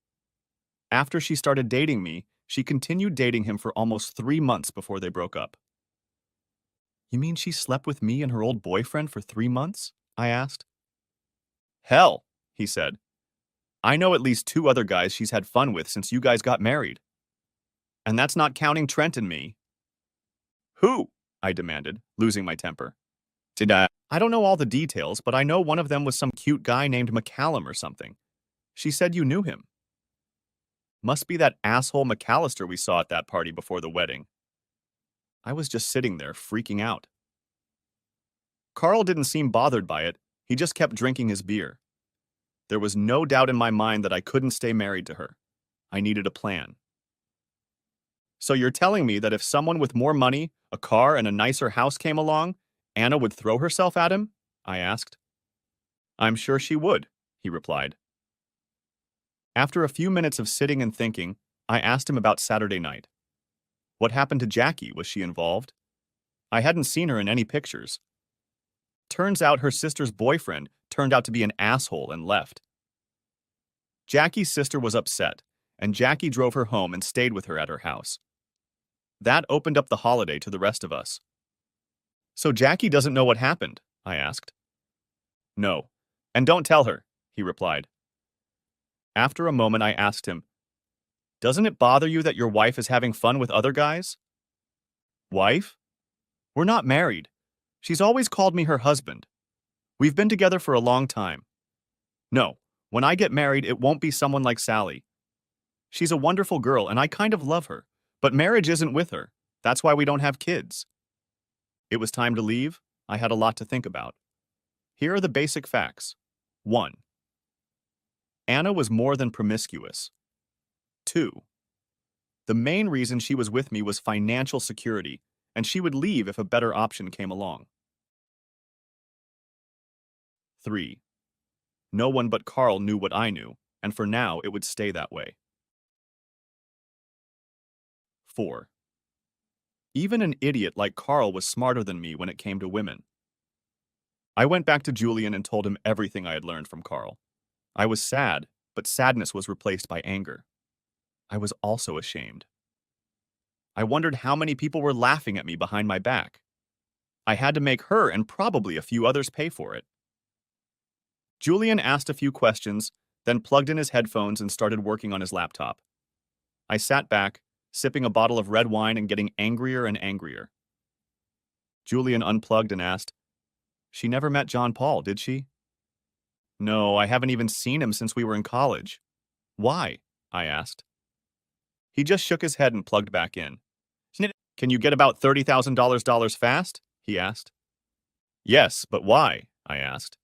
Speaker 1: After she started dating me, she continued dating him for almost 3 months before they broke up. "You mean she slept with me and her old boyfriend for 3 months?" I asked. "Hell," he said. "I know at least 2 other guys she's had fun with since you guys got married. And that's not counting Trent and me." "Who?" I demanded, losing my temper. "I don't know all the details, but I know one of them was some cute guy named McCallum or something. She said you knew him." "Must be that asshole McAllister we saw at that party before the wedding." I was just sitting there, freaking out. Carl didn't seem bothered by it. He just kept drinking his beer. There was no doubt in my mind that I couldn't stay married to her. I needed a plan. "So you're telling me that if someone with more money, a car, and a nicer house came along, Anna would throw herself at him?" I asked. "I'm sure she would," he replied. After a few minutes of sitting and thinking, I asked him about Saturday night. What happened to Jackie? Was she involved? I hadn't seen her in any pictures. Turns out her sister's boyfriend turned out to be an asshole and left. Jackie's sister was upset, and Jackie drove her home and stayed with her at her house. That opened up the holiday to the rest of us. "So Jackie doesn't know what happened?" I asked. "No, and don't tell her," he replied. After a moment, I asked him, "Doesn't it bother you that your wife is having fun with other guys?" "Wife? We're not married. She's always called me her husband. We've been together for a long time. No, when I get married, it won't be someone like Sally. She's a wonderful girl, and I kind of love her, but marriage isn't with her. That's why we don't have kids." It was time to leave. I had a lot to think about. Here are the basic facts. 1. Anna was more than promiscuous. 2. The main reason she was with me was financial security, and she would leave if a better option came along. 3. No one but Carl knew what I knew, and for now it would stay that way. 4. Even an idiot like Carl was smarter than me when it came to women. I went back to Julian and told him everything I had learned from Carl. I was sad, but sadness was replaced by anger. I was also ashamed. I wondered how many people were laughing at me behind my back. I had to make her and probably a few others pay for it. Julian asked a few questions, then plugged in his headphones and started working on his laptop. I sat back, sipping a bottle of red wine and getting angrier and angrier. Julian unplugged and asked, "She never met John Paul, did she?" "No, I haven't even seen him since we were in college." "Why?" I asked. He just shook his head and plugged back in. "Can you get about $30,000 fast?" he asked. "Yes, but why?" I asked.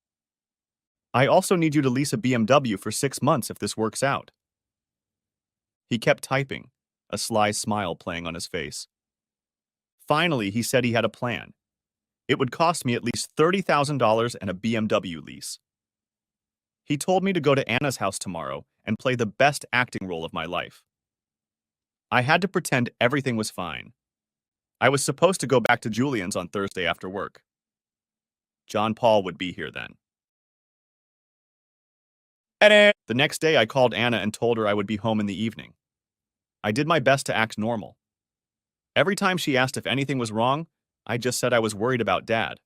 Speaker 1: "I also need you to lease a BMW for 6 months if this works out." He kept typing, a sly smile playing on his face. Finally, he said he had a plan. It would cost me at least $30,000 and a BMW lease. He told me to go to Anna's house tomorrow and play the best acting role of my life. I had to pretend everything was fine. I was supposed to go back to Julian's on Thursday after work. John Paul would be here then. The next day, I called Anna and told her I would be home in the evening. I did my best to act normal. Every time she asked if anything was wrong, I just said I was worried about Dad.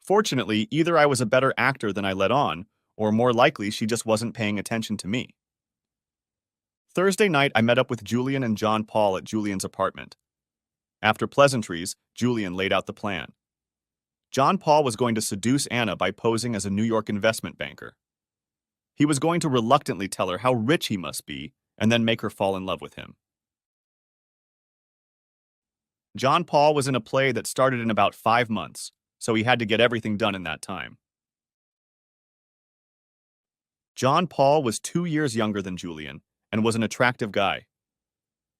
Speaker 1: Fortunately, either I was a better actor than I let on, or more likely she just wasn't paying attention to me. Thursday night, I met up with Julian and John Paul at Julian's apartment. After pleasantries, Julian laid out the plan. John Paul was going to seduce Anna by posing as a New York investment banker. He was going to reluctantly tell her how rich he must be, and then make her fall in love with him. John Paul was in a play that started in about 5 months, so he had to get everything done in that time. John Paul was 2 years younger than Julian, and was an attractive guy.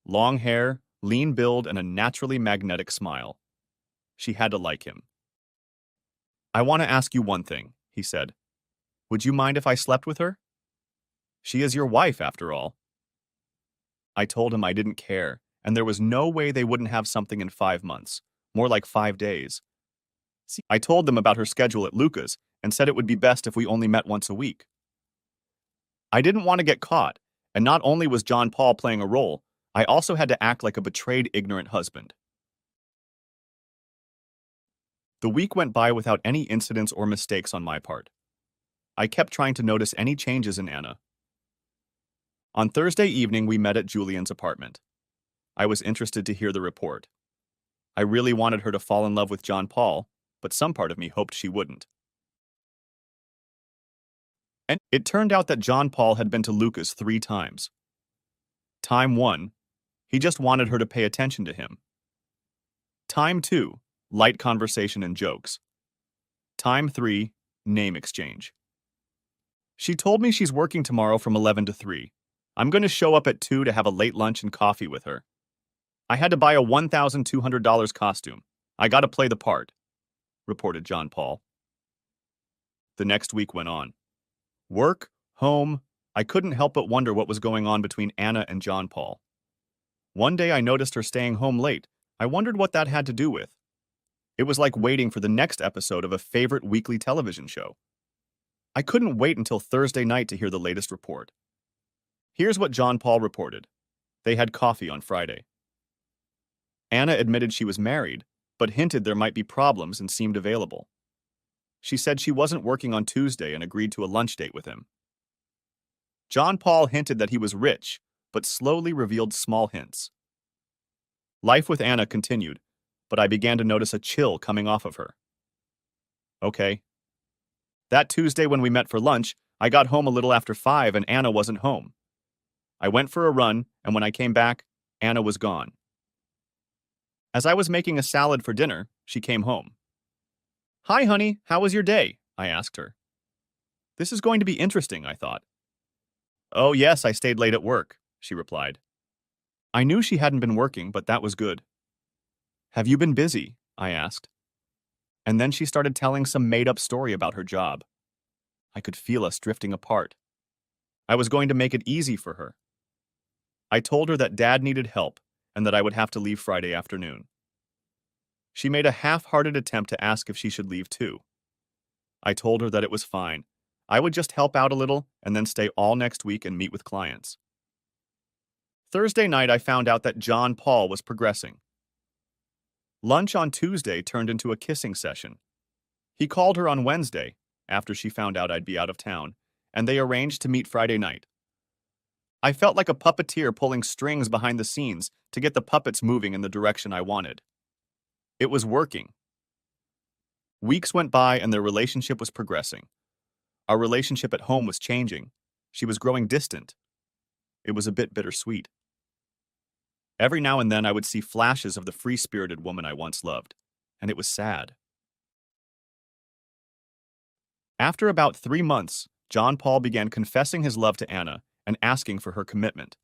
Speaker 1: Long hair, lean build, and a naturally magnetic smile. She had to like him. "I want to ask you one thing," he said. "Would you mind if I slept with her? She is your wife, after all." I told him I didn't care, and there was no way they wouldn't have something in 5 months, more like 5 days. I told them about her schedule at Luca's and said it would be best if we only met once a week. I didn't want to get caught, and not only was John Paul playing a role, I also had to act like a betrayed, ignorant husband. The week went by without any incidents or mistakes on my part. I kept trying to notice any changes in Anna. On Thursday evening, we met at Julian's apartment. I was interested to hear the report. I really wanted her to fall in love with John Paul, but some part of me hoped she wouldn't. And it turned out that John Paul had been to Luca's 3 times. Time 1, he just wanted her to pay attention to him. Time 2, light conversation and jokes. Time 3, name exchange. She told me she's working tomorrow from 11 to 3. I'm going to show up at 2 to have a late lunch and coffee with her. I had to buy a $1,200 costume. I got to play the part, reported John Paul. The next week went on. Work, home, I couldn't help but wonder what was going on between Anna and John Paul. One day I noticed her staying home late. I wondered what that had to do with. It was like waiting for the next episode of a favorite weekly television show. I couldn't wait until Thursday night to hear the latest report. Here's what John Paul reported. They had coffee on Friday. Anna admitted she was married, but hinted there might be problems and seemed available. She said she wasn't working on Tuesday and agreed to a lunch date with him. John Paul hinted that he was rich, but slowly revealed small hints. Life with Anna continued, but I began to notice a chill coming off of her. Okay. That Tuesday when we met for lunch, I got home a little after 5 and Anna wasn't home. I went for a run, and when I came back, Anna was gone. As I was making a salad for dinner, she came home. "Hi, honey, how was your day?" I asked her. This is going to be interesting, I thought. "Oh, yes, I stayed late at work," she replied. I knew she hadn't been working, but that was good. Have you been busy? I asked. And then she started telling some made-up story about her job. I could feel us drifting apart. I was going to make it easy for her. I told her that Dad needed help and that I would have to leave Friday afternoon. She made a half-hearted attempt to ask if she should leave too. I told her that it was fine. I would just help out a little and then stay all next week and meet with clients. Thursday night, I found out that John Paul was progressing. Lunch on Tuesday turned into a kissing session. He called her on Wednesday, after she found out I'd be out of town, and they arranged to meet Friday night. I felt like a puppeteer pulling strings behind the scenes to get the puppets moving in the direction I wanted. It was working. Weeks went by and their relationship was progressing. Our relationship at home was changing. She was growing distant. It was a bit bittersweet. Every now and then I would see flashes of the free-spirited woman I once loved, and it was sad. After about 3 months, John Paul began confessing his love to Anna and asking for her commitment.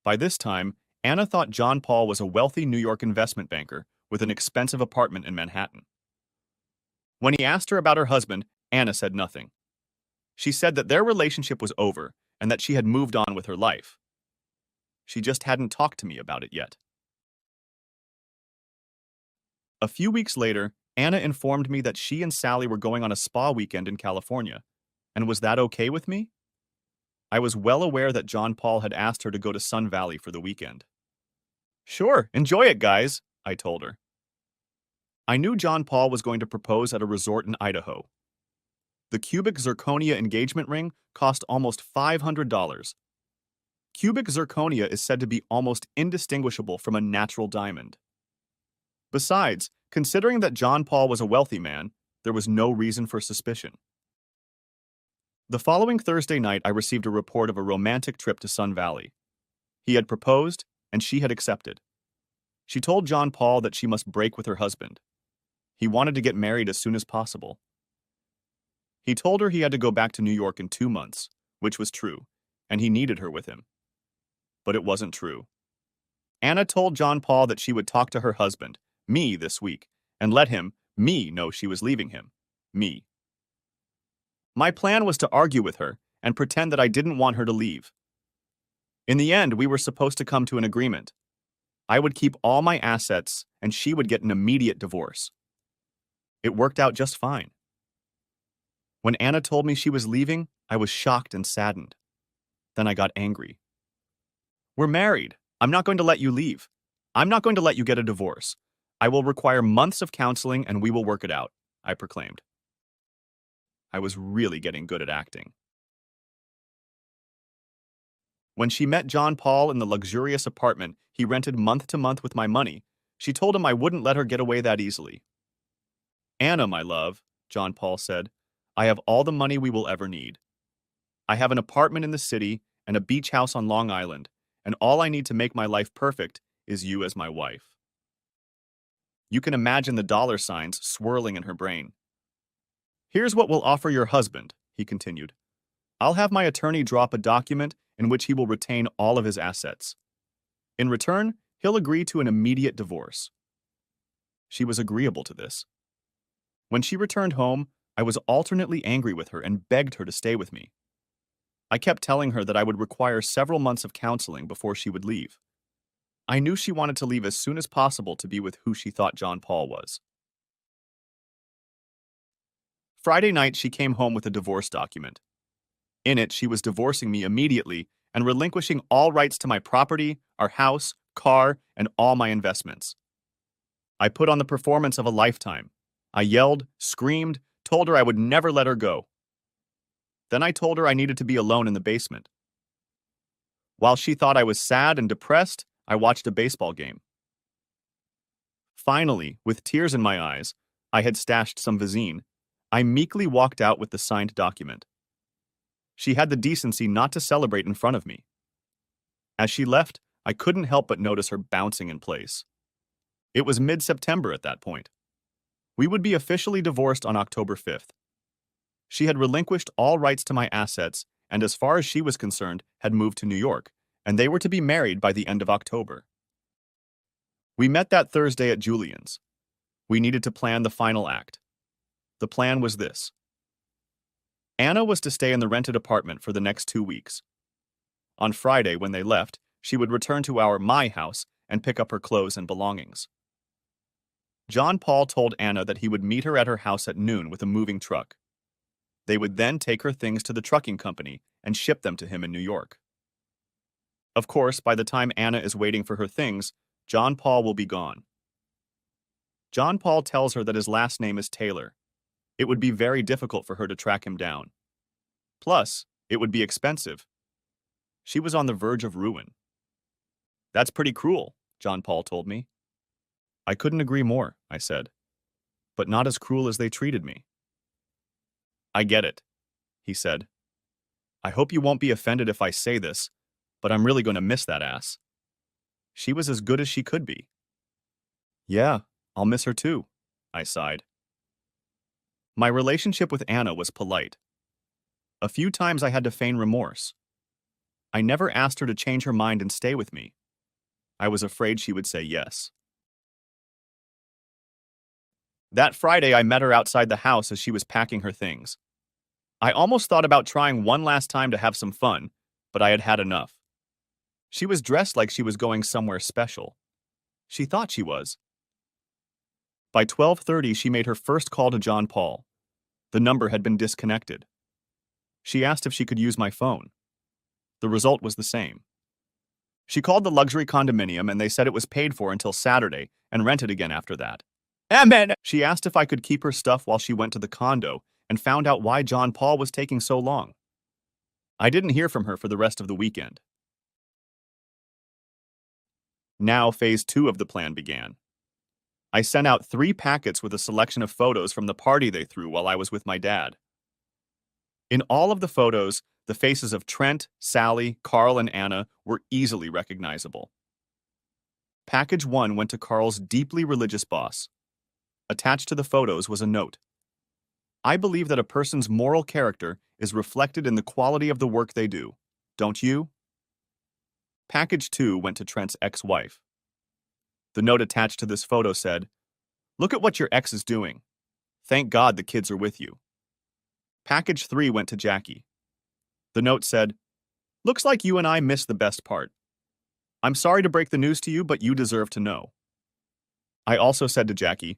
Speaker 1: By this time, Anna thought John Paul was a wealthy New York investment banker with an expensive apartment in Manhattan. When he asked her about her husband, Anna said nothing. She said that their relationship was over and that she had moved on with her life. She just hadn't talked to me about it yet. A few weeks later, Anna informed me that she and Sally were going on a spa weekend in California, and was that okay with me? I was well aware that John Paul had asked her to go to Sun Valley for the weekend. Sure, enjoy it, guys, I told her. I knew John Paul was going to propose at a resort in Idaho. The cubic zirconia engagement ring cost almost $500. Cubic zirconia is said to be almost indistinguishable from a natural diamond. Besides, considering that John Paul was a wealthy man, there was no reason for suspicion. The following Thursday night, I received a report of a romantic trip to Sun Valley. He had proposed, and she had accepted. She told John Paul that she must break with her husband. He wanted to get married as soon as possible. He told her he had to go back to New York in 2 months, which was true, and he needed her with him. But it wasn't true. Anna told John Paul that she would talk to her husband, me, this week, and let him, me, know she was leaving him, me. My plan was to argue with her and pretend that I didn't want her to leave. In the end, we were supposed to come to an agreement. I would keep all my assets and she would get an immediate divorce. It worked out just fine. When Anna told me she was leaving, I was shocked and saddened. Then I got angry. We're married. I'm not going to let you leave. I'm not going to let you get a divorce. I will require months of counseling and we will work it out, I proclaimed. I was really getting good at acting. When she met John Paul in the luxurious apartment he rented month to month with my money, she told him I wouldn't let her get away that easily. Anna, my love, John Paul said, I have all the money we will ever need. I have an apartment in the city and a beach house on Long Island, and all I need to make my life perfect is you as my wife. You can imagine the dollar signs swirling in her brain. Here's what we'll offer your husband, he continued. I'll have my attorney drop a document in which he will retain all of his assets. In return, he'll agree to an immediate divorce. She was agreeable to this. When she returned home, I was alternately angry with her and begged her to stay with me. I kept telling her that I would require several months of counseling before she would leave. I knew she wanted to leave as soon as possible to be with who she thought John Paul was. Friday night, she came home with a divorce document. In it, she was divorcing me immediately and relinquishing all rights to my property, our house, car, and all my investments. I put on the performance of a lifetime. I yelled, screamed, told her I would never let her go. Then I told her I needed to be alone in the basement. While she thought I was sad and depressed, I watched a baseball game. Finally, with tears in my eyes, I had stashed some Visine. I meekly walked out with the signed document. She had the decency not to celebrate in front of me. As she left, I couldn't help but notice her bouncing in place. It was mid-September at that point. We would be officially divorced on October 5th. She had relinquished all rights to my assets and, as far as she was concerned, had moved to New York, and they were to be married by the end of October. We met that Thursday at Julian's. We needed to plan the final act. The plan was this. Anna was to stay in the rented apartment for the next 2 weeks. On Friday, when they left, she would return to my house and pick up her clothes and belongings. John Paul told Anna that he would meet her at her house at noon with a moving truck. They would then take her things to the trucking company and ship them to him in New York. Of course, by the time Anna is waiting for her things, John Paul will be gone. John Paul tells her that his last name is Taylor. It would be very difficult for her to track him down. Plus, it would be expensive. She was on the verge of ruin. That's pretty cruel, John Paul told me. I couldn't agree more, I said. But not as cruel as they treated me. I get it, he said. I hope you won't be offended if I say this, but I'm really going to miss that ass. She was as good as she could be. Yeah, I'll miss her too, I sighed. My relationship with Anna was polite. A few times I had to feign remorse. I never asked her to change her mind and stay with me. I was afraid she would say yes. That Friday, I met her outside the house as she was packing her things. I almost thought about trying one last time to have some fun, but I had had enough. She was dressed like she was going somewhere special. She thought she was. By 12:30, she made her first call to John Paul. The number had been disconnected. She asked if she could use my phone. The result was the same. She called the luxury condominium and they said it was paid for until Saturday and rented again after that. Amen. She asked if I could keep her stuff while she went to the condo and found out why John Paul was taking so long. I didn't hear from her for the rest of the weekend. Now phase 2 of the plan began. I sent out 3 packets with a selection of photos from the party they threw while I was with my dad. In all of the photos, the faces of Trent, Sally, Carl, and Anna were easily recognizable. Package 1 went to Carl's deeply religious boss. Attached to the photos was a note. I believe that a person's moral character is reflected in the quality of the work they do. Don't you? Package 2 went to Trent's ex-wife. The note attached to this photo said, "Look at what your ex is doing. Thank God the kids are with you." Package 3 went to Jackie. The note said, "Looks like you and I missed the best part. I'm sorry to break the news to you, but you deserve to know." I also said to Jackie,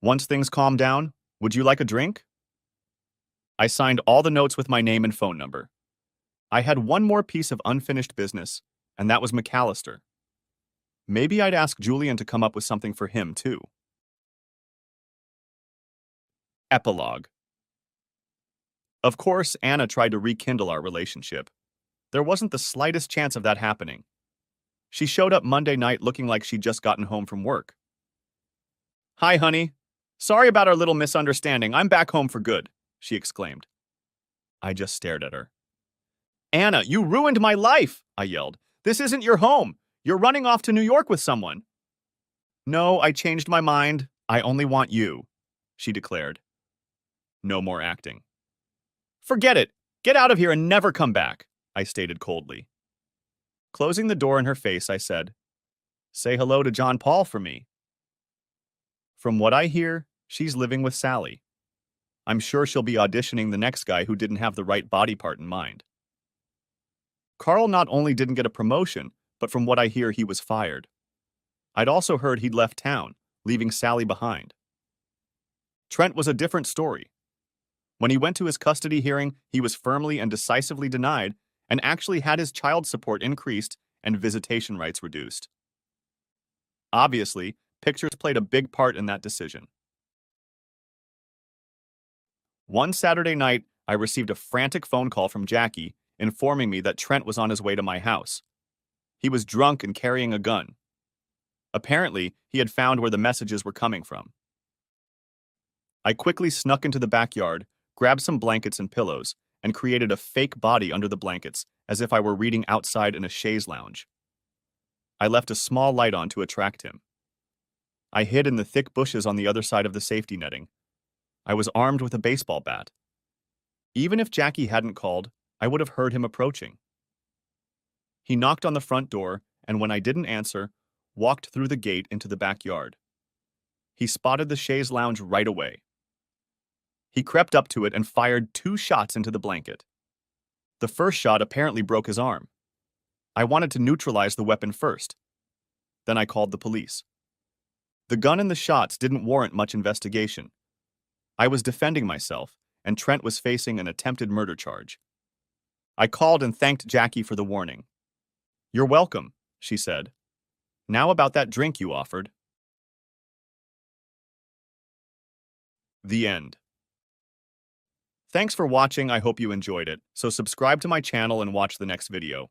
Speaker 1: "Once things calm down, would you like a drink?" I signed all the notes with my name and phone number. I had one more piece of unfinished business, and that was McAllister. Maybe I'd ask Julian to come up with something for him, too. Epilogue. Of course, Anna tried to rekindle our relationship. There wasn't the slightest chance of that happening. She showed up Monday night looking like she'd just gotten home from work. "Hi, honey. Sorry about our little misunderstanding. I'm back home for good," she exclaimed. I just stared at her. "Anna, you ruined my life," I yelled. "This isn't your home. You're running off to New York with someone." "No, I changed my mind. I only want you," she declared. No more acting. "Forget it. Get out of here and never come back," I stated coldly. Closing the door in her face, I said, "Say hello to John Paul for me." From what I hear, she's living with Sally. I'm sure she'll be auditioning the next guy who didn't have the right body part in mind. Carl not only didn't get a promotion, but from what I hear, he was fired. I'd also heard he'd left town, leaving Sally behind. Trent was a different story. When he went to his custody hearing, he was firmly and decisively denied and actually had his child support increased and visitation rights reduced. Obviously, pictures played a big part in that decision. One Saturday night, I received a frantic phone call from Jackie informing me that Trent was on his way to my house. He was drunk and carrying a gun. Apparently, he had found where the messages were coming from. I quickly snuck into the backyard, grabbed some blankets and pillows, and created a fake body under the blankets as if I were reading outside in a chaise lounge. I left a small light on to attract him. I hid in the thick bushes on the other side of the safety netting. I was armed with a baseball bat. Even if Jackie hadn't called, I would have heard him approaching. He knocked on the front door, and when I didn't answer, walked through the gate into the backyard. He spotted the chaise lounge right away. He crept up to it and fired 2 shots into the blanket. The first shot apparently broke his arm. I wanted to neutralize the weapon first. Then I called the police. The gun and the shots didn't warrant much investigation. I was defending myself, and Trent was facing an attempted murder charge. I called and thanked Jackie for the warning. "You're welcome," she said. "Now about that drink you offered." The end. Thanks for watching. I hope you enjoyed it. So subscribe to my channel and watch the next video.